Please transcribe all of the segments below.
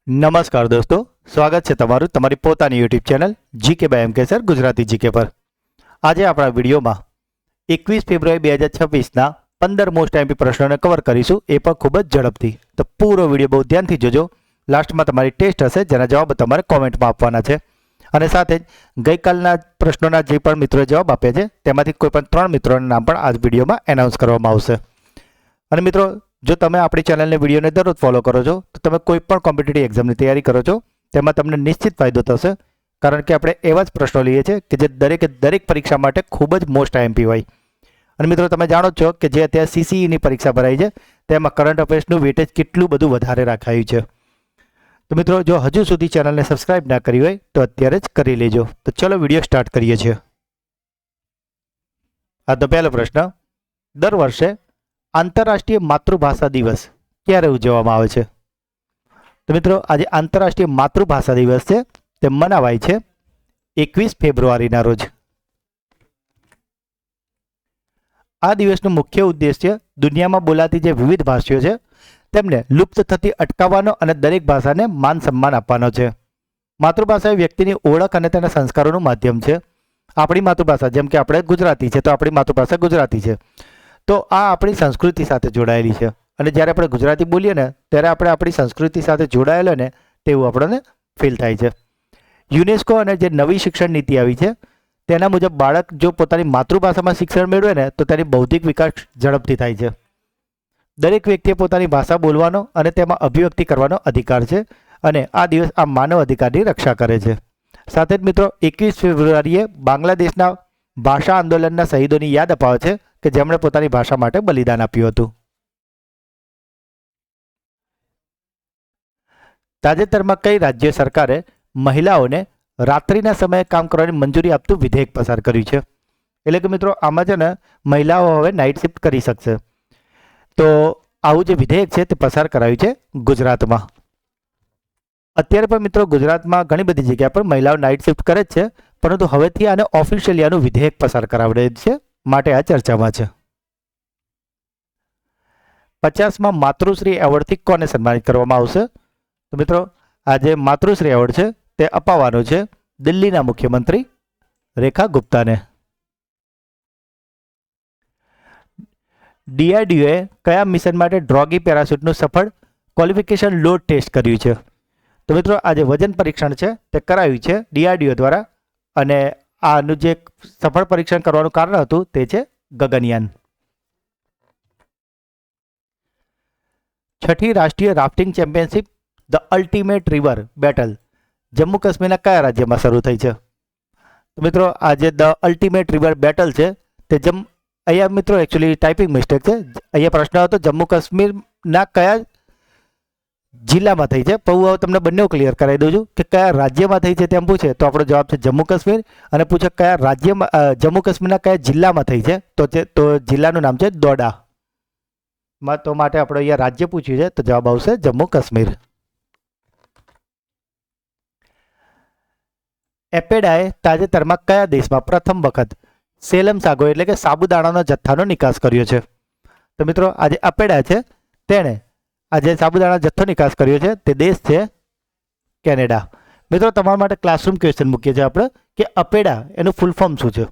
નમસ્કાર દોસ્તો, સ્વાગત છે તમારું તમારી પોતાની યુટ્યુબ ચેનલ જીકે બાય એમકે સર ગુજરાતી જીકે પર. આજે આપણા વિડીયોમાં 21 ફેબ્રુઆરી 2026ના 15 મોસ્ટ આઈએમપી પ્રશ્નોને કવર કરીશું, એ પણ ખૂબ જ ઝડપથી. તો પૂરો વિડીયો બહુ ધ્યાનથી જોજો. લાસ્ટમાં તમારી ટેસ્ટ હશે જેના જવાબ તમારે કોમેન્ટમાં આપવાના છે. અને સાથે જ ગઈકાલના પ્રશ્નોના જે પણ મિત્રોએ જવાબ આપ્યા છે તેમાંથી કોઈ પણ 3 મિત્રોના નામ પણ આ વિડીયોમાં એનાઉન્સ કરવામાં આવશે. અને મિત્રો, જો તમે આપણી ચેનલને વિડીયોને દરરોજ ફોલો કરો છો તો તમે કોઈ પણ કોમ્પિટિટિવ એક્ઝામની તૈયારી કરો છો તેમાં તમને નિશ્ચિત ફાયદો થશે, કારણ કે આપણે એવા જ પ્રશ્નો લઈએ છીએ કે જે દરેક પરીક્ષા માટે ખૂબ જ મોસ્ટ આઈએમપી હોય. અને મિત્રો, તમે જાણો છો કે જે અત્યારે સીસીઈની પરીક્ષા ભરાઈ છે તેમાં કરંટ અફેર્સનું વેટેજ કેટલું બધું વધારે રાખાયું છે. તો મિત્રો, જો હજુ સુધી ચેનલને સબસ્ક્રાઇબ ના કરી હોય તો અત્યારે જ કરી લેજો. તો ચલો વિડીયો સ્ટાર્ટ કરીએ છીએ. આ તો પહેલો પ્રશ્ન, દર વર્ષે આંતરરાષ્ટ્રીય માતૃભાષા દિવસ ક્યારે ઉજવવામાં આવે છે? તો મિત્રો, આજે આંતરરાષ્ટ્રીય માતૃભાષા દિવસ છે તે મનાવાય છે 21 ફેબ્રુઆરીના રોજ. આ દિવસનો મુખ્ય ઉદ્દેશ્ય દુનિયામાં બોલાતી જે વિવિધ ભાષાઓ છે તેમને લુપ્ત થતી અટકાવવાનો અને દરેક ભાષાને માન સન્માન આપવાનો છે. માતૃભાષા એ વ્યક્તિની ઓળખ અને તેના સંસ્કારોનું માધ્યમ છે. આપણી માતૃભાષા, જેમ કે આપણે ગુજરાતી છે તો આપણી માતૃભાષા ગુજરાતી છે, તો આ આપણી સંસ્કૃતિ સાથે જોડાયેલી છે. અને જ્યારે આપણે ગુજરાતી બોલીએ ને ત્યારે આપણે આપણી સંસ્કૃતિ સાથે જોડાયેલો ને તેવું આપણને ફીલ થાય છે. યુનેસ્કો અને જે નવી શિક્ષણ નીતિ આવી છે તેના મુજબ બાળક જો પોતાની માતૃભાષામાં શિક્ષણ મેળવે ને તો તેની બૌદ્ધિક વિકાસ ઝડપથી થાય છે. દરેક વ્યક્તિએ પોતાની ભાષા બોલવાનો અને તેમાં અભિવ્યક્તિ કરવાનો અધિકાર છે, અને આ દિવસ આ માનવ અધિકારની રક્ષા કરે છે. સાથે જ મિત્રો, 21 ફેબ્રુઆરીએ બાંગ્લાદેશના ભાષા આંદોલનના શહીદોની યાદ અપાવે છે કે જેમણે પોતાની ભાષા માટે બલિદાન આપ્યું હતું. તાજેતરમાં કઈ રાજ્ય સરકારે મહિલાઓને રાત્રિના સમયે કામ કરવાની મંજૂરી આપતું વિધેયક પસાર કર્યું છે? એટલે કે મિત્રો, આમાં છે ને મહિલાઓ હવે નાઇટ શિફ્ટ કરી શકશે. તો આવું જે વિધેયક છે તે પસાર કરાયું છે ગુજરાતમાં. અત્યારે પણ મિત્રો ગુજરાતમાં ઘણી બધી જગ્યા પર મહિલાઓ નાઇટ શિફ્ટ કરે જ છે, પરંતુ હવેથી આને ઓફિશિયલી આનું વિધેયક પસાર કરાવડે છે, માટે આ ચર્ચામાં છે. 50માં માતૃશ્રી એવોર્ડથી કોને સન્માનિત કરવામાં આવશે? તો મિત્રો, આ જે માતૃશ્રી એવોર્ડ છે તે અપાવવાનો છે દિલ્હીના મુખ્યમંત્રી રેખા ગુપ્તાને. ડીઆરડીઓએ કયા મિશન માટે ડ્રોગી પેરાશૂટનું સફળ ક્વોલિફિકેશન લોડ ટેસ્ટ કર્યું છે? તો મિત્રો, આ જે વજન પરીક્ષણ છે તે કરાયું છે ડીઆરડીઓ દ્વારા, અને આનું જે સફળ પરીક્ષણ કરવાનું કારણ હતું તે છે ગગનયાન. 6ઠી રાષ્ટ્રીય rafting championship the ultimate river battle Jammu કાશ્મીરના કયા રાજ્યમાં શરૂ થઈ છે? તો મિત્રો, આ જે ધ અલ્ટિમેટ રિવર બેટલ છે તે અહીંયા મિત્રો એકચ્યુઅલી ટાઈપિંગ મિસ્ટેક છે. અહીંયા પ્રશ્ન હતો જમ્મુ કાશ્મીરના કયા જિલ્લામાં થઈ છે, પણ હું હવે તમને બંને ક્લિયર કરાવી દઉં છું કે કયા રાજ્યમાં થઈ છે તેમ પૂછે તો આપણો જવાબ છે જમ્મુ કાશ્મીર, અને પૂછે કયા રાજ્યમાં જમ્મુ કાશ્મીરના કયા જિલ્લામાં થઈ છે તો જિલ્લાનું નામ છે દોડા. તો માટે આપણે અહીંયા રાજ્ય પૂછ્યું છે તો જવાબ આવશે જમ્મુ કાશ્મીર. એપેડાએ તાજેતરમાં કયા દેશમાં પ્રથમ વખત સેલમ સાગો એટલે કે સાબુદાણાનો જથ્થાનો નિકાસ કર્યો છે? તો મિત્રો, આજે એપેડા છે તેણે આજે સાબુદાણા જથ્થો નિકાસ કર્યો છે તે દેશ છે કેનેડા. મિત્રો, તમારા માટે ક્લાસરૂમ ક્વેશ્ચન મૂકીએ છીએ આપણે કે અપેડા એનું ફૂલ ફોર્મ શું છે?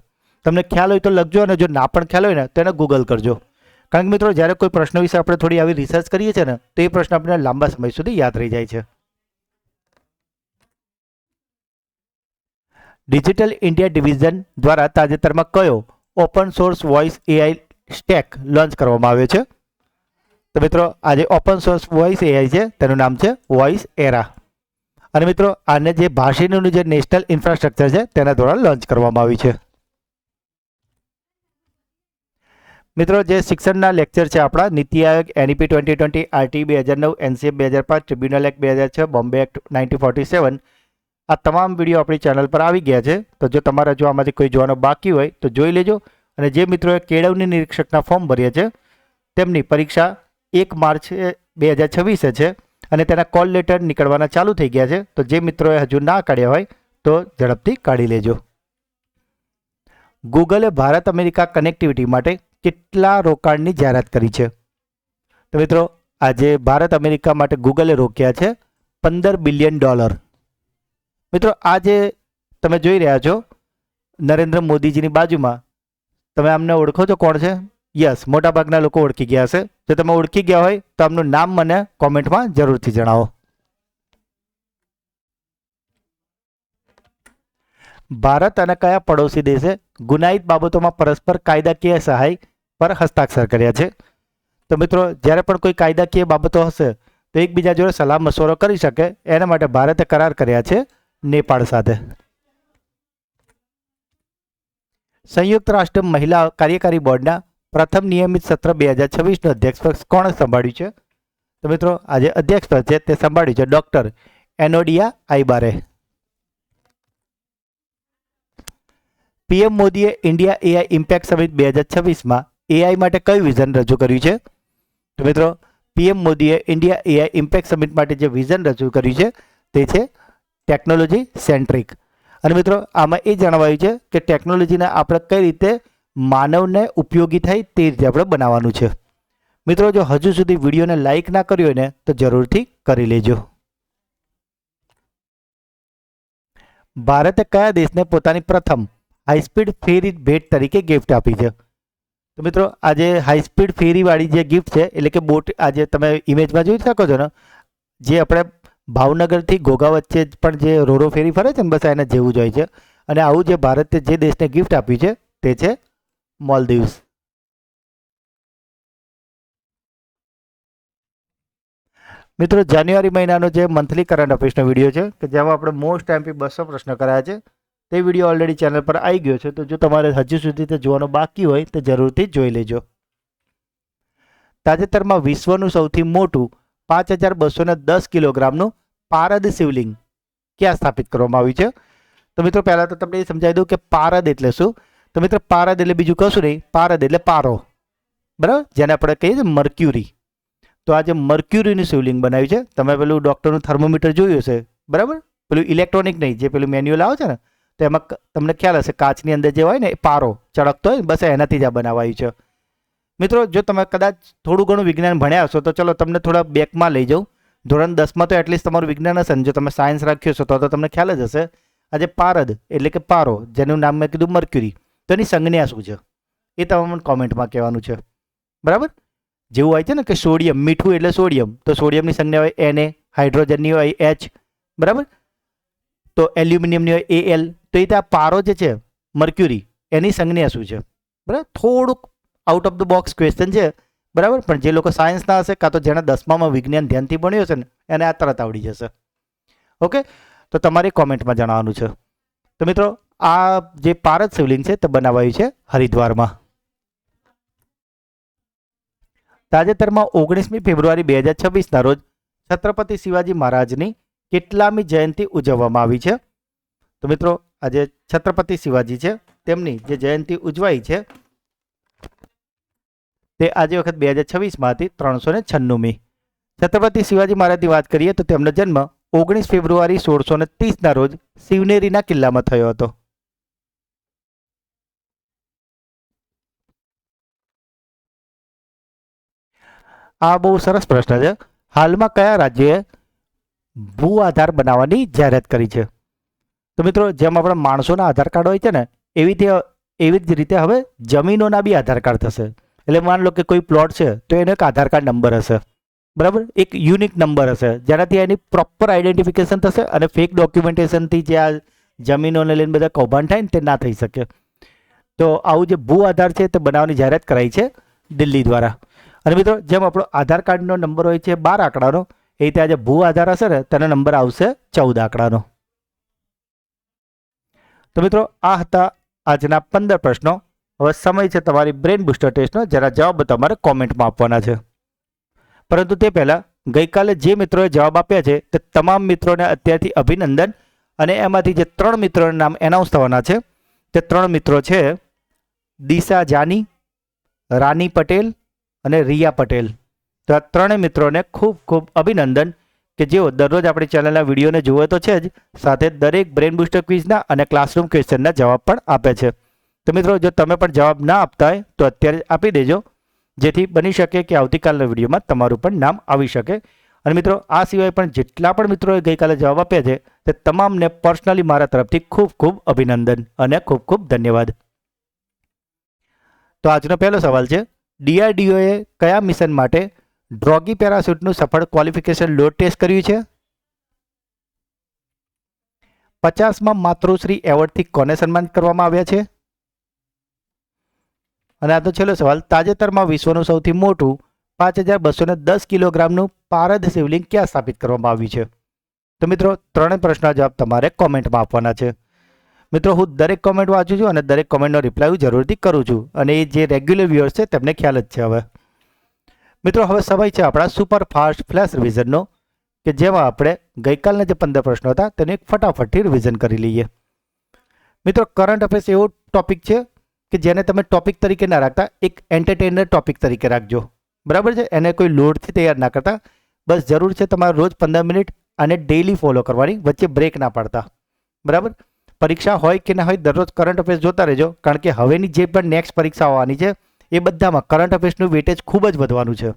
તમને ખ્યાલ હોય તો લખજો, અને જો ના પણ ખ્યાલ હોય ને તો એને ગૂગલ કરજો. કારણ કે મિત્રો, જ્યારે કોઈ પ્રશ્ન વિશે આપણે થોડી આવી રિસર્ચ કરીએ છીએ ને તો એ પ્રશ્ન આપણને લાંબા સમય સુધી યાદ રહી જાય છે. ડિજિટલ ઇન્ડિયા ડિવિઝન દ્વારા તાજેતરમાં કયો open source voice AI stack launch કરવામાં આવ્યો છે? તો મિત્રો, આજે ઓપન સોર્સ વોઇસ એઆઈ છે તેનું નામ છે વોઇસ એરા. અને મિત્રો, આને જે ભાષીનું જે નેશનલ ઇન્ફ્રાસ્ટ્રક્ચર છે તેના દ્વારા લોન્ચ કરવામાં આવ્યું છે. મિત્રો, જે શિક્ષણના લેક્ચર છે આપણા NITI Aayog, NEP 2020, RT 2009, NCF 2005, tribunal act 2006, Bombay act 1947, આ તમામ વિડીયો આપણી ચેનલ પર આવી ગયા છે. તો જો તમારે જો આમાંથી કોઈ જોવાનો બાકી હોય તો જોઈ લેજો. અને જે મિત્રોએ કેળવણી નિરીક્ષકના ફોર્મ ભર્યા છે તેમની પરીક્ષા 1 માર્ચ 2026 છે, અને તેના કોલ લેટર નીકળવાના ચાલુ થઈ ગયા છે. તો જે મિત્રોએ હજુ ના કાઢ્યા હોય તો ઝડપથી કાઢી લેજો. ગૂગલે ભારત અમેરિકા કનેક્ટિવિટી માટે કેટલા રોકાણની જાહેરાત કરી છે? તો મિત્રો, આજે ભારત અમેરિકા માટે ગૂગલે રોક્યા છે $15 બિલિયન. મિત્રો આ જે તમે જોઈ રહ્યા છો નરેન્દ્ર મોદીજીની બાજુમાં, તમે આમને ઓળખો છો કોણ છે? યસ, મોટાભાગના લોકો ઓળખી ગયા હશે. જો તમે ઓળખી ગયા હોય તો આમનું નામ મને કોમેન્ટમાં જરૂરથી જણાવો. ભારત અને કયા પડોશી દેશે ગુનાહિત બાબતોમાં પરસ્પર કાયદાકીય સહાય પર હસ્તાક્ષર કર્યા છે? તો મિત્રો જ્યારે પણ કોઈ કાયદાકીય બાબતો હશે તો એકબીજા જોડે સલાહ મશવરો કરી શકે એના માટે ભારતે કરાર કર્યા છે નેપાળ સાથે. સંયુક્ત રાષ્ટ્ર મહિલા કાર્યકારી બોર્ડના પ્રથમ નિયમિત સત્ર 2026નું અધ્યક્ષપદ કોણે સંભાળ્યું છે? તો મિત્રો આજે અધ્યક્ષપદ છે તે સંભાળ્યું છે ડોક્ટર એનોડિયા આઈબારે. પીએમ મોદીએ ઇન્ડિયા એઆઈ ઇમ્પેક્ટ સમિટ 2026માં એઆઈ માટે કયું વિઝન રજૂ કર્યું છે? તો મિત્રો પીએમ મોદીએ ઇન્ડિયા એઆઈ ઇમ્પેક્ટ સમિટ માટે જે વિઝન રજૂ કર્યું છે તે છે ટેકનોલોજી સેન્ટ્રિક. અને મિત્રો આમાં એ જણાવાયું છે કે ટેકનોલોજીને આપણે કઈ રીતે માનવને ઉપયોગી થાય તે રીતે આપણે બનાવવાનું છે. મિત્રો જો હજુ સુધી વિડીયોને લાઈક ના કર્યો હોય ને તો જરૂરથી કરી લેજો. ભારતે કયા દેશને પોતાની પ્રથમ હાઈસ્પીડ ફેરી ભેટ તરીકે ગિફ્ટ આપી છે? તો મિત્રો આજે હાઈસ્પીડ ફેરીવાળી જે ગિફ્ટ છે એટલે કે બોટ, આજે તમે ઇમેજમાં જોઈ શકો છો ને, જે આપણે ભાવનગરથી ઘોઘા વચ્ચે પણ જે રોરો ફેરી ફરે છે ને, બસ એના જેવું જ હોય છે. અને આવું જે ભારતે જે દેશને ગિફ્ટ આપ્યું છે તે છે મોલદીવ્સ. મિત્રો જાન્યુઆરી મહિનાનો જે મંથલી કરંટ અફેર્સનો વિડીયો છે કે જેમાં આપણે મોસ્ટ એમપી 200 પ્રશ્ન કરાયા છે તે વિડીયો ઓલરેડી ચેનલ પર આવી ગયો છે. તો જો તમારે હજુ સુધી તે જોવાનો બાકી હોય તો જરૂરથી જોઈ લેજો. તાજેતરમાં વિશ્વનું સૌથી મોટું 5210 કિલોગ્રામનું પારદ શિવલિંગ ક્યાં સ્થાપિત કરવામાં આવ્યું છે? તો મિત્રો પહેલાં તો તમને એ સમજાવી દઉં કે પારદ એટલે શું. તો મિત્રો પારદ એટલે બીજું કશું નહીં, પારદ એટલે પારો, બરાબર, જેને આપણે કહીએ છીએ મર્ક્યુરી. તો આ જે મર્ક્યુરીનું શિવલિંગ બનાવ્યું છે, તમે પેલું ડૉક્ટરનું થર્મોમીટર જોયું હશે, બરાબર, પેલું ઇલેક્ટ્રોનિક નહીં, જે પેલું મેન્યુઅલ આવે છે ને, તો એમાં તમને ખ્યાલ હશે કાચની અંદર જે હોય ને એ પારો ચળકતો હોય, બસ એનાથી જ આ બનાવાયું છે. મિત્રો જો તમે કદાચ થોડું ઘણું વિજ્ઞાન ભણ્યા હશો તો ચલો તમને થોડા બેકમાં લઈ જાઉં. ધોરણ 10માં તો એટલીસ્ટ તમારું વિજ્ઞાન હશે ને, જો તમે સાયન્સ રાખ્યો છો તો તમને ખ્યાલ જ હશે. આજે પારદ એટલે કે પારો, જેનું નામ મેં કીધું મર્ક્યુરી, તો એની સંજ્ઞા શું છે એ તમે મને કોમેન્ટમાં કહેવાનું છે, બરાબર. જેવું હોય છે ને કે સોડિયમ, મીઠું એટલે સોડિયમ, તો સોડિયમની સંજ્ઞા હોય Na, હાઇડ્રોજનની હોય H, બરાબર, તો એલ્યુમિનિયમની હોય Al. તો એ આ પારો જે છે મર્ક્યુરી, એની સંજ્ઞા શું છે? બરાબર, થોડુંક out of the box question છે, બરાબર, પણ જે લોકો સાયન્સના હશે કાં તો જેના 10મામાં વિજ્ઞાન ધ્યાનથી ભણ્યું હશે ને એને આ તરત આવડી જશે. ઓકે, તો તમારે કોમેન્ટમાં જણાવવાનું છે. તો મિત્રો આ જે પારદ શિવલિંગ છે તે બનાવાયું છે હરિદ્વારમાં. તાજેતરમાં 19મી ફેબ્રુઆરી 2026ના રોજ છત્રપતિ શિવાજી મહારાજની કેટલામી જયંતિ ઉજવવામાં આવી છે? તો મિત્રો આજે છત્રપતિ શિવાજી છે તેમની જે જયંતિ ઉજવાઈ છે તે આજે વખત 2026માં હતી 396મી. છત્રપતિ શિવાજી મહારાજની વાત કરીએ તો તેમનો જન્મ 19 ફેબ્રુઆરી 1630ના રોજ શિવનેરીના કિલ્લામાં થયો હતો. આ બહુ સરસ પ્રશ્ન છે. હાલમાં કયા રાજ્યએ ભૂ આધાર બનાવવાની જાહેરાત કરી છે? તો મિત્રો જેમ આપણા માણસોના આધાર કાર્ડ હોય છે ને એવી જ રીતે હવે જમીનોના બી આધાર કાર્ડ થશે. એટલે માન લો કે કોઈ પ્લોટ છે તો એનો એક આધાર કાર્ડ નંબર હશે, બરાબર, એક યુનિક નંબર હશે જેનાથી એની પ્રોપર આઈડેન્ટિફિકેશન થશે અને ફેક ડોક્યુમેન્ટેશનથી જે આ જમીનોને લઈને બધા કૌભાંડ થાય ને તે ના થઈ શકે. તો આવું જે ભૂ આધાર છે તે બનાવવાની જાહેરાત કરાઈ છે દિલ્હી દ્વારા. અને મિત્રો જેમ આપણો આધાર કાર્ડનો નંબર હોય છે 12 આંકડાનો, એ રીતે આજે ભૂ આધાર હશે ને તેનો નંબર આવશે 14 આંકડાનો. તો મિત્રો આ હતા આજના 15 પ્રશ્નો. હવે સમય છે તમારી બ્રેન બુસ્ટર ટેસ્ટનો, જેના જવાબ તમારે કોમેન્ટમાં આપવાના છે. પરંતુ તે પહેલાં ગઈકાલે જે મિત્રોએ જવાબ આપ્યા છે તે તમામ મિત્રોને અત્યારથી અભિનંદન. અને એમાંથી જે 3 મિત્રોના નામ એનાઉન્સ થવાના છે તે 3 મિત્રો છે દિશા જાની, રાની પટેલ અને રિયા પટેલ. તો આ 3 મિત્રોને ખૂબ ખૂબ અભિનંદન કે જેઓ દરરોજ આપણી ચેનલના વિડીયોને જુએ તો છે જ, સાથે દરેક બ્રેન બુસ્ટર ક્વિઝના અને ક્લાસરૂમ ક્વેશ્ચનના જવાબ પણ આપે છે. તો મિત્રો જો તમે પણ જવાબ ના આપતા હોય તો અત્યારે આપી દેજો, જેથી બની શકે કે આવતીકાલના વિડીયોમાં તમારું પણ નામ આવી શકે. અને મિત્રો આ સિવાય પણ જેટલા પણ મિત્રોએ ગઈકાલે જવાબ આપ્યા છે તે તમામને પર્સનલી મારા તરફથી ખૂબ ખૂબ અભિનંદન અને ખૂબ ખૂબ ધન્યવાદ. તો આજનો પહેલો સવાલ છે, DRDOએ કયા મિશન માટે ડ્રોગી પેરાશૂટનું સફળ ક્વોલિફિકેશન લોડ ટેસ્ટ કર્યું છે? 50માં માતૃશ્રી એવોર્ડથી કોને સન્માનિત કરવામાં આવ્યા છે? અને આજનો છેલ્લો સવાલ, તાજેતરમાં વિશ્વનું સૌથી મોટું 5210 કિલોગ્રામનું પારદ શિવલિંગ ક્યાં સ્થાપિત કરવામાં આવ્યું છે? તો મિત્રો ત્રણેય પ્રશ્નના જવાબ તમારે કોમેન્ટમાં આપવાના છે. મિત્રો હું દરેક કોમેન્ટ વાંચું છું અને દરેક કોમેન્ટનો રિપ્લાય હું જરૂરથી કરું છું, અને એ જે રેગ્યુલર વ્યુઅર્સ છે તેમને ખ્યાલ જ છે. હવે મિત્રો હવે સમય છે આપણા સુપર ફાસ્ટ ફ્લેશ રિવિઝનનો, કે જેમાં આપણે ગઈકાલના જે 15 પ્રશ્નો હતા તેને એક ફટાફટથી રિવિઝન કરી લઈએ. મિત્રો કરંટ અફેર્સ એવો ટોપિક છે કે જેને તમે ટોપિક તરીકે ના રાખતા, એક એન્ટરટેનર ટોપિક તરીકે રાખજો. બરાબર છે? એને કોઈ લોડથી તૈયાર ના કરતા, બસ જરૂર છે તમારે રોજ 15 મિનિટ અને ડેઈલી ફોલો કરવાની, વચ્ચે બ્રેક ના પાડતા. બરાબર? પરીક્ષા હોય કે ના હોય દરરોજ કરંટ અફેર્સ જોતા રહેજો, કારણ કે હવેની જે પણ નેક્સ્ટ પરીક્ષા આવવાની છે એ બધામાં કરંટ અફેર્સનું વેટેજ ખૂબ જ વધવાનું છે.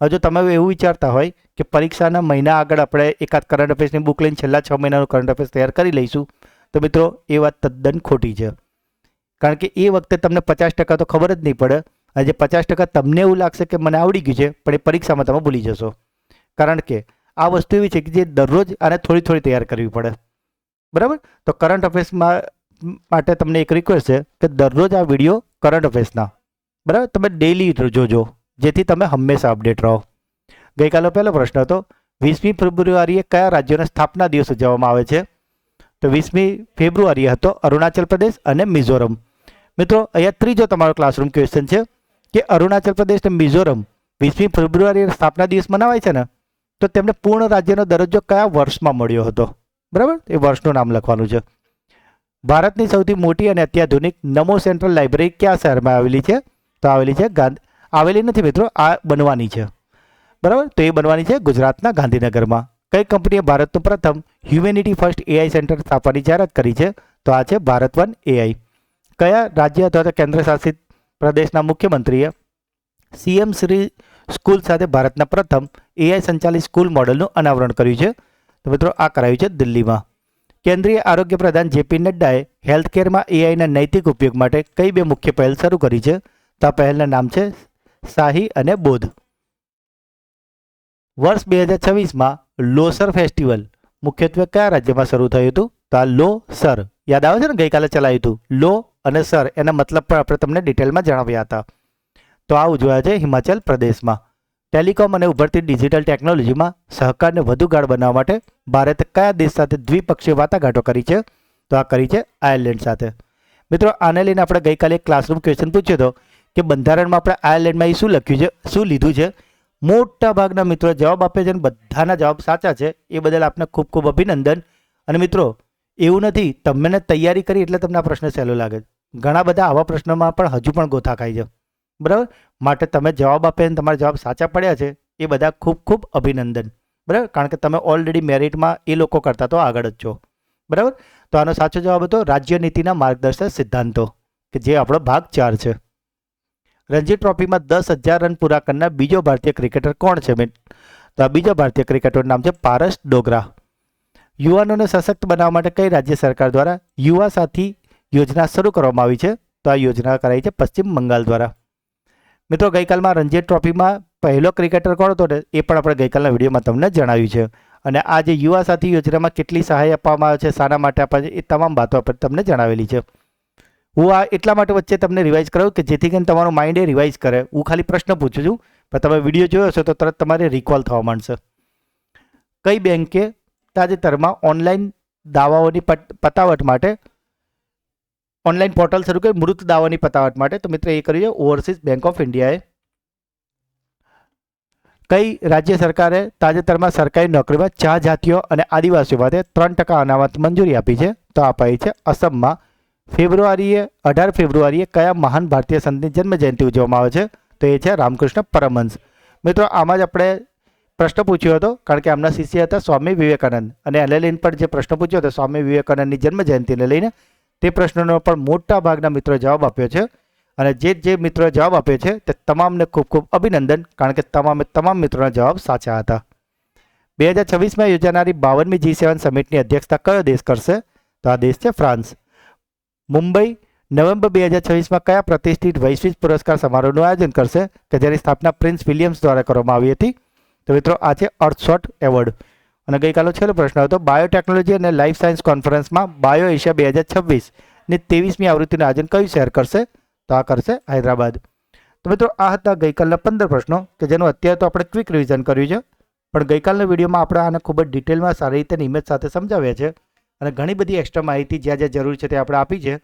હવે જો તમે એવું વિચારતા હોય કે પરીક્ષાના મહિના આગળ આપણે એકાદ કરંટ અફેર્સની બુક લઈને છેલ્લા 6 મહિનાનું કરંટ અફેર્સ તૈયાર કરી લઈશું, તો મિત્રો એ વાત તદ્દન ખોટી છે. કારણ કે એ વખતે તમને 50% તો ખબર જ નહીં પડે, અને જે 50% તમને એવું લાગશે કે મને આવડી ગયું છે, પણ એ પરીક્ષામાં તમે ભૂલી જશો. કારણ કે આ વસ્તુ એવી છે કે જે દરરોજ આને થોડી થોડી તૈયાર કરવી પડે. બરાબર? તો કરંટ અફેર્સમાં માટે તમને એક રિક્વેસ્ટ છે કે દરરોજ આ વિડીયો કરંટ અફેર્સના બરાબર તમે ડેઈલી જોજો, જેથી તમે હંમેશા અપડેટ રહો. ગઈકાલનો પહેલો પ્રશ્ન હતો, 20મી ફેબ્રુઆરીએ કયા રાજ્યોના સ્થાપના દિવસ ઉજવવામાં આવે છે? તો 20મી ફેબ્રુઆરીએ હતો અરુણાચલ પ્રદેશ અને મિઝોરમ. મિત્રો અહીંયા ત્રીજો તમારો ક્લાસરૂમ ક્વેશ્ચન છે કે અરુણાચલ પ્રદેશ અને મિઝોરમ 20મી ફેબ્રુઆરીએ સ્થાપના દિવસ મનાવાય છે ને, તો તેમને પૂર્ણ રાજ્યનો દરજ્જો કયા વર્ષમાં મળ્યો હતો? બરાબર? એ વર્ષનું નામ લખવાનું છે. ભારતની સૌથી મોટી અને અત્યાધુનિક નમો સેન્ટ્રલ લાઇબ્રેરી કયા શહેરમાં આવેલી છે? તો આવેલી છે આવેલી નથી મિત્રો, આ બનવાની છે. બરાબર? તો એ બનવાની છે ગુજરાતના ગાંધીનગરમાં. કઈ કંપનીએ ભારતનું પ્રથમ હ્યુમેનિટી ફર્સ્ટ AI સેન્ટર સ્થાપવાની જાહેરાત કરી છે? તો આ છે ભારત1 AI. કયા રાજ્ય અથવા તો કેન્દ્ર શાસિત પ્રદેશના મુખ્યમંત્રીએ CM શ્રી સ્કૂલ સાથે ભારતના પ્રથમ AI સંચાલિત સ્કૂલ મોડલનું અનાવરણ કર્યું છે? તો મિત્રો આ કરાયું છે દિલ્હીમાં. કેન્દ્રીય આરોગ્ય પ્રધાન JP નડ્ડાએ હેલ્થકેરમાં AIના નૈતિક ઉપયોગ માટે કઈ બે મુખ્ય પહેલ શરૂ કરી છે? તો આ પહેલના નામ છે શાહી અને બોધ. વર્ષ 2026માં લોસર ફેસ્ટિવલ મુખ્યત્વે કયા રાજ્યમાં શરૂ થયું હતું? તો આ લોસર યાદ આવે છે ને, ગઈકાલે ચલાવ્યું હતું. લો અને સર એના મતલબ પણ આપણે તમને ડિટેલમાં જણાવ્યા હતા. તો આ ઉજવાયા છે હિમાચલ પ્રદેશમાં. ટેલિકોમ અને ઉભરતી ડિજિટલ ટેકનોલોજીમાં સહકારને વધુ ગાઢ બનાવવા માટે ભારતે કયા દેશ સાથે દ્વિપક્ષીય વાટાઘાટો કરી છે? તો આ કરી છે આયર્લેન્ડ સાથે. મિત્રો આને લઈને આપણે ગઈકાલે એક ક્લાસરૂમ ક્વેશ્ચન પૂછ્યો હતો કે બંધારણમાં આપણે આયર્લેન્ડમાં એ શું લખ્યું છે, શું લીધું છે? મોટા ભાગના મિત્રો જવાબ આપે છે અને બધાના જવાબ સાચા છે. એ બદલ આપને ખૂબ ખૂબ અભિનંદન. અને મિત્રો એવું નથી તમને તૈયારી કરી એટલે તમને આ પ્રશ્ન સહેલો લાગે. ઘણા બધા આવા પ્રશ્નોમાં પણ હજુ પણ ગોથા ખાય છે. બરાબર? માટે તમે જવાબ આપે અને તમારા જવાબ સાચા પડ્યા છે એ બધા ખૂબ ખૂબ અભિનંદન. બરાબર? કારણ કે તમે ઓલરેડી મેરિટમાં એ લોકો કરતા તો આગળ જ છો. બરાબર? તો આનો સાચો જવાબ હતો રાજ્ય નીતિના માર્ગદર્શક સિદ્ધાંતો, કે જે આપણો ભાગ 4 છે. રણજી ટ્રોફીમાં 10,000 રન પૂરા કરનાર બીજો ભારતીય ક્રિકેટર કોણ છે? તો આ બીજો ભારતીય ક્રિકેટરનું નામ છે પારસ ડોગરા. યુવાનોને સશક્ત બનાવવા માટે કઈ રાજ્ય સરકાર દ્વારા યુવા સાથી યોજના શરૂ કરવામાં આવી છે? તો આ યોજના કરાઈ છે પશ્ચિમ બંગાળ દ્વારા. મિત્રો ગઈકાલમાં રણજી ટ્રોફીમાં પહેલો ક્રિકેટર કોણ હતો ને એ પણ આપણે ગઈકાલના વિડીયોમાં તમને જણાવ્યું છે. અને આ જે યુવા સાથી યોજનામાં કેટલી સહાય આપવામાં આવે છે, શાના માટે આપે છે, એ તમામ વાતો આપણે તમને જણાવેલી છે. હું આ એટલા માટે વચ્ચે તમને રિવાઇઝ કરાવું કે જેથી કરીને તમારું માઇન્ડ એ રિવાઇઝ કરે. હું ખાલી પ્રશ્ન પૂછું છું, પણ તમે વિડીયો જોયો હશો તો તરત તમારે રિકોલ થવા માંડશે. કઈ બેંકે તાજેતરમાં ઓનલાઈન દાવાઓની પતાવટ માટે ઓનલાઈન પોર્ટલ શરૂ કર્યું મૃત દાવાની પતાવટ માટે? તો મિત્રો એ કર્યું છે ઓવરસીઝ બેંક ઓફ ઇન્ડિયાએ. કઈ રાજ્ય સરકારે તાજેતરમાં સરકારી નોકરીમાં 4 જાતિઓ અને આદિવાસીઓ માટે 3% અનામત મંજૂરી આપી છે? તો અપાઈ છે અસમમાં. 18 ફેબ્રુઆરીએ કયા મહાન ભારતીય સંતની જન્મ જયંતિ ઉજવવામાં આવે છે? તો એ છે રામકૃષ્ણ પરમહંસ. મિત્રો આમાં જ આપણે પ્રશ્ન પૂછ્યો હતો, કારણ કે આમના શિષ્ય હતા સ્વામી વિવેકાનંદ, અને LLN પર જે પ્રશ્ન પૂછ્યો હતો સ્વામી વિવેકાનંદની જન્મ જયંતિને લઈને, તે પ્રશ્નનો પણ મોટા ભાગના મિત્રો જવાબ આપ્યો છે. અને જે મિત્રોએ જવાબ આપ્યો છે તે તમામને ખૂબ ખૂબ અભિનંદન, કારણ કે તમામ મિત્રોના જવાબ સાચા હતા. 2026માં યોજાનારી 52મી G7 સમિટની અધ્યક્ષતા કયો દેશ કરશે? તો આ દેશ છે ફ્રાન્સ. મુંબઈ નવેમ્બર 2026માં કયા પ્રતિષ્ઠિત વૈશ્વિક પુરસ્કાર સમારોહનું આયોજન કરશે કે જેની સ્થાપના પ્રિન્સ વિલિયમ્સ દ્વારા કરવામાં આવી હતી? તો મિત્રો આ છે અર્થશોટ એવોર્ડ. અને ગઈકાલનો છેલ્લો પ્રશ્ન હતો, બાયોટેકનોલોજી અને લાઈફ સાયન્સ કોન્ફરન્સમાં બાયો એશિયા 2026ની 23મી આવૃત્તિનું આયોજન કયું શહેર કરશે? તો આ કરશે હૈદરાબાદ. તો મિત્રો આ હતા ગઈકાલના 15 પ્રશ્નો કે જેનું અત્યારે તો આપણે ક્વિક રિવિઝન કર્યું છે, પણ ગઈકાલના વિડીયોમાં આપણે આને ખૂબ જ ડિટેલમાં સારી રીતે ઇમેજ સાથે સમજાવ્યા છે અને ઘણી બધી એક્સ્ટ્રા માહિતી જ્યાં જ્યાં જરૂર છે તે આપણે આપી છે.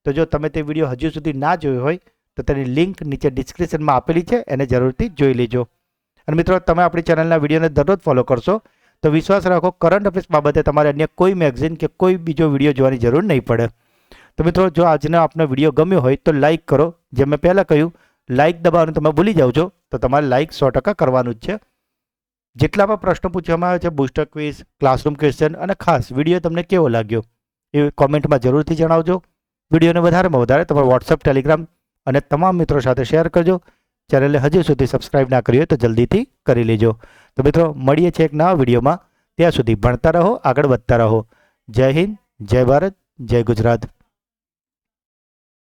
તો જો તમે તે વિડીયો હજુ સુધી ના જોયો હોય તો તેની લિંક નીચે ડિસ્ક્રિપ્શનમાં આપેલી છે, એને જરૂરથી જોઈ લેજો. અને મિત્રો તમે આપણી ચેનલના વિડીયોને દરરોજ ફોલો કરશો તો વિશ્વાસ રાખો કરંટ અફેર્સ બાબતે તમારે અન્ય કોઈ મેગઝીન કે કોઈ બીજો વિડીયો જોવાની જરૂર નહીં પડે. તો મિત્રો જો આજનો આપનો વિડીયો ગમ્યો હોય તો લાઇક કરો. જેમ મેં પહેલાં કહ્યું, લાઇક દબાવવાનું તમે ભૂલી જાઓ છો તો તમારે લાઇક 100% કરવાનું જ છે. જેટલા પણ પ્રશ્નો પૂછવામાં આવે છે, બૂસ્ટર ક્વિઝ, ક્લાસરૂમ ક્વેશ્ચન અને ખાસ વિડીયો તમને કેવો લાગ્યો એ કોમેન્ટમાં જરૂરથી જણાવજો. વિડીયોને વધારેમાં વધારે તમારા વોટ્સઅપ, ટેલિગ્રામ અને તમામ મિત્રો સાથે શેર કરજો. ચેનલને હજુ સુધી સબસ્ક્રાઇબ ના કરી હોય તો જલ્દીથી કરી લેજો. તો મિત્રો મળીએ છીએ એક નવા વિડીયોમાં. ત્યાં સુધી ભણતા રહો, આગળ વધતા રહો. જય હિન્દ, જય ભારત, જય ગુજરાત.